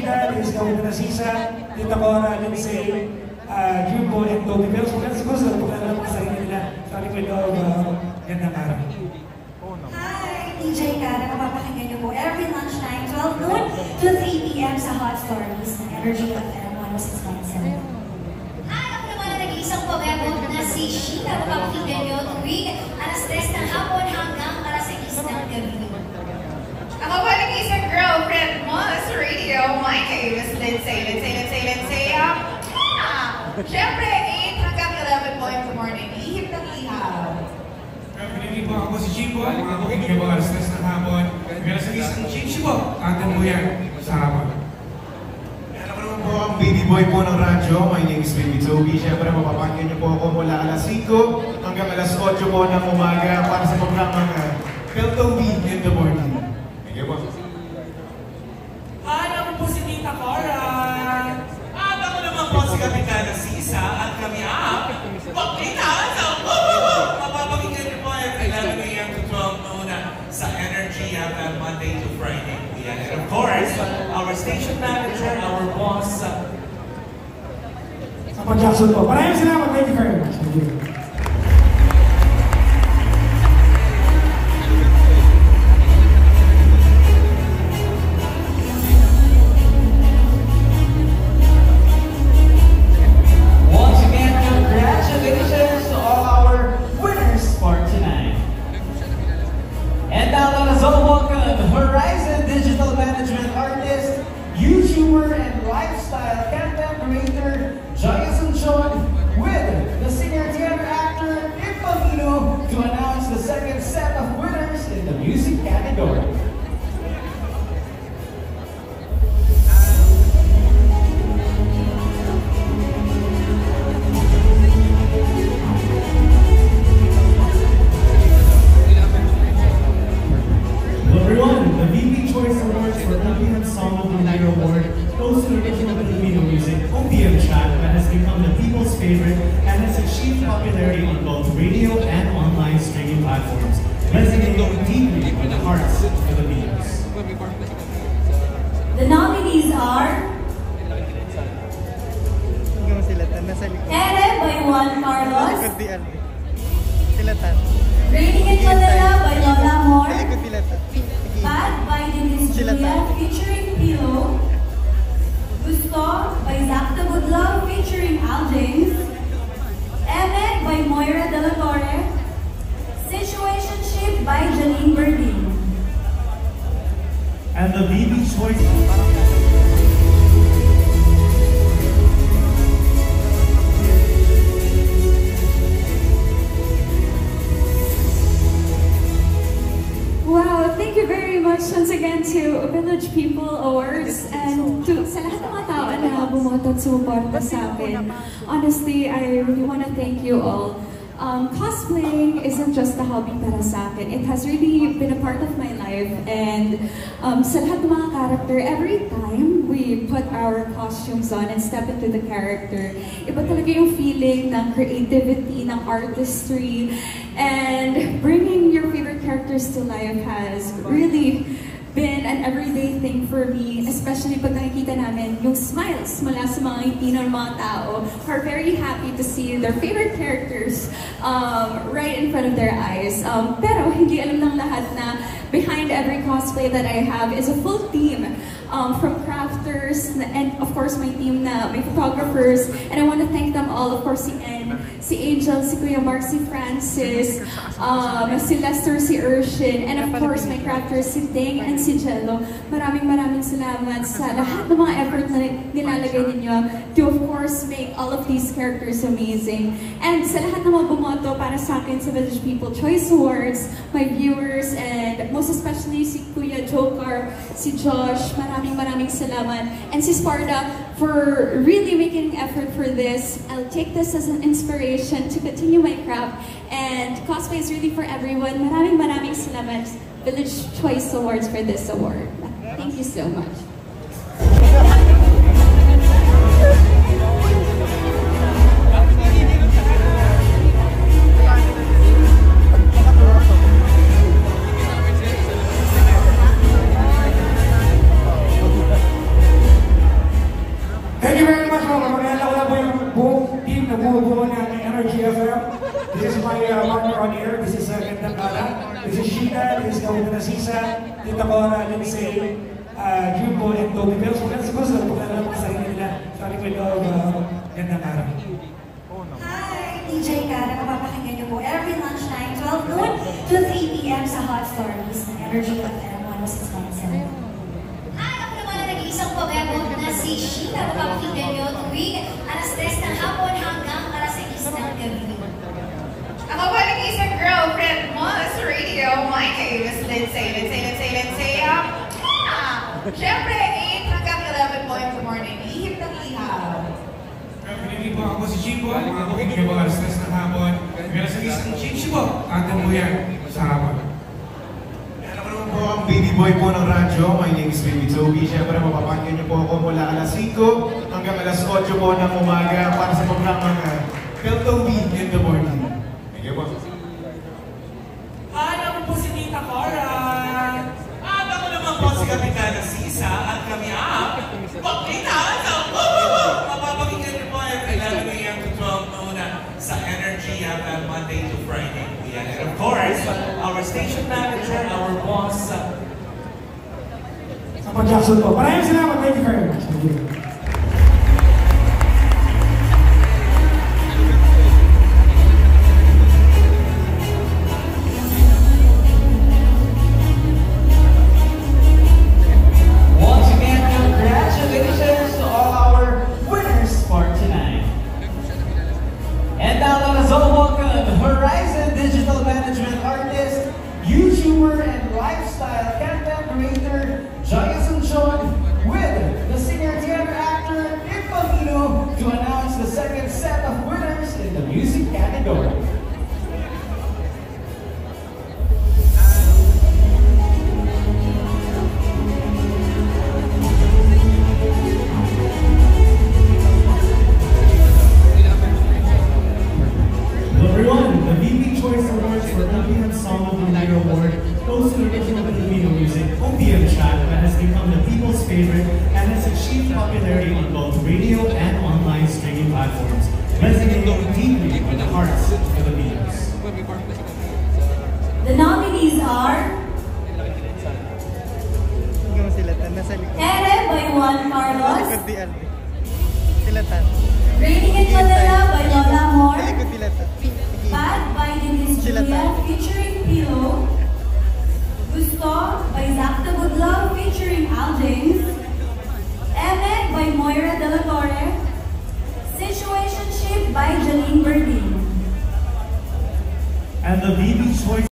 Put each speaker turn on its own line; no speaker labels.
Sheena, this is Kawin Nasisa, Tita Cora, Lindsay, Jumbo, and Toby. Pero siguro sa pagkakalap sa sarili nila, sa likod of gandang araw.
Hi, DJ Ka, napapakinggan niyo po every lunchtime, 12 noon to 3 p.m. sa Hot Stories ng Energy FM 106.7.
At ako naman ang nag-iisang pabebo na si Sheena, napapakinggan niyo tuwing alas 3 ng hapon hanggang alas 6 ng gabi.
Ako po nag-iisang girlfriend mo sa radio. My name is Lindsay. Siyempre, 8 hanggang 11 po in the morning. Ihip ng ihaw.
Pinili po ako si Chico, mga pakinggan po alas 3 ng hapon. Meron sa isang Chico, atin mo yan sa hapon.
Ako naman po ang baby boy po ng radyo. My name is Baby Toby. Siyempre, mapapakinggan niyo po ako mula alas 5 hanggang alas 8 po ng umaga para sa programang Phil Toby in the morning. Thank you po.
Hi, ako po si Tita Cora. At ako naman po si Kapitana Sisa at kami ang Pagkita! Mapapakinggan niyo po at 11 a.m. to 12 noon sa Energy FM Monday to Friday. And of course, our station manager, our boss.
Sa Pag-Jackson po. Maraming salamat. Thank you very much. Thank you.
Once again, congratulations to all our winners for tonight. And now let us all welcome Horizon Digital Management artist, YouTuber, and lifestyle content creator, Joy Asuncion, with the singer, theater actor, Infamino, to announce the second set of winners in the music category.
Everyone, the VP Choice Awards for OPM Song of the Night Award goes to the original Filipino music, OPM track, that has become the people's favorite and has achieved popularity on both radio and online streaming platforms, resonating deeply with the hearts of Filipinos.
The nominees are Ere by Juan Carlos, Raining in Manila by Lola Moore, Bad by Denise Julia featuring Pilo, Gusto by Zach the Good Love featuring Al James, Eme by Moira De La Torre, Situationship by Janine Berdine.
And the VP Choice...
Wow, thank you very much once again to Village People Awards and to sa lahat ng mga tao na bumoto at sumuporta sa akin. Honestly, I really want to thank you all. Cosplaying isn't just a hobby para sa akin. It has really been a part of my life, and sa lahat ng mga character, every time we put our costumes on and step into the character, iba talaga yung feeling ng creativity, ng artistry, and bringing your favorite characters to life has really been an everyday thing for me, especially pag nakikita namin yung smiles mula sa mga ngiti ng mga tao who are very happy to see their favorite characters right in front of their eyes. Pero hindi alam ng lahat na behind every cosplay that I have is a full team from crafters and of course my team na may photographers, and I want to thank them all. Of course si Ann, si Angel, si Kuya Mark, si Francis, si Lester, si Urshin, and of course my crafters si Ding and si Jello. Maraming salamat sa lahat ng mga effort na nilalagay ninyo to of course make all of these characters amazing. And sa lahat ng mga bumoto para sa akin sa Village People Choice Awards, my viewers, and most especially si Kuya Joker, si Josh, maraming salamat. And si Sparta for really making an effort for this. I'll take this as an inspiration to continue my craft, and cosplay is really for everyone. Maraming salamat Village Choice Awards for this award. Thank you so much.
ng Energy FM. This is my partner on air. This is Gandang Kala. This is Sheena. This is Kawin Nasisa. Tita Cora, Lindsay, Jumbo, and Toby Bells. Siguro sa pagkakaroon sa sarili nila sa likod of Gandang Kala.
Hi, DJ Kara. Mapapakinggan niyo po every lunchtime, 12 noon to 3 p.m. sa Hot Stories ng Energy FM 106.7.
Ako naman ang nag-iisang pabebo na si Sheena. Mapapakinggan niyo tuwing alas 3 ng hapon hanggang alas 6 ng gabi.
Ako ba nag-iisang girlfriend mo sa radio? My name is Lindsay. Siyempre, 8 hanggang 11 po in the morning. Ihip ng ihaw.
Pinili po ako si Chico. Ako po alas 3 ng hapon. Kaya sa isang Chico, atin mo yan sa hapon.
Ako naman po ang baby boy po ng radyo. My name is Baby Toby. Siyempre, mapapakinggan niyo po ako mula alas 5 hanggang alas 8 po ng umaga para sa programang Toby in the morning. Thank you po.
Hi, ako po si Tita Cora. At ako naman po si Kapitana Sisa at kami ang Pagkitaan sa mapapakinggan niyo po ay 11 a.m. to 12 noon sa Energy FM Monday to Friday. And of course, our station manager, our boss,
Sa Jackson po. Maraming salamat. Thank you very much. Thank you.
Once again, congratulations to all our winners for tonight. And now let us all welcome Horizon Digital Management artist, YouTuber, and lifestyle content creator, Joy Asuncion, with the singer, theater actor, Ipamino, to announce the second set of winners in the music category.
Number 1, the VP Choice Awards for OPM Song of the Year Award goes to original Filipino music, OPM Chat, that has become the people's favorite and has achieved popularity on both radio and online streaming platforms, resonating deeply with the hearts of Filipinos.
The nominees are Ere by Juan Carlos, Raining in Manila by Lola Moore, Bad by Denise Julia featuring Pilo, Gusto by Zach the Good Love featuring Al James, Eme by Moira De La Torre, Situationship by Janine Berdine.
And the VP Choice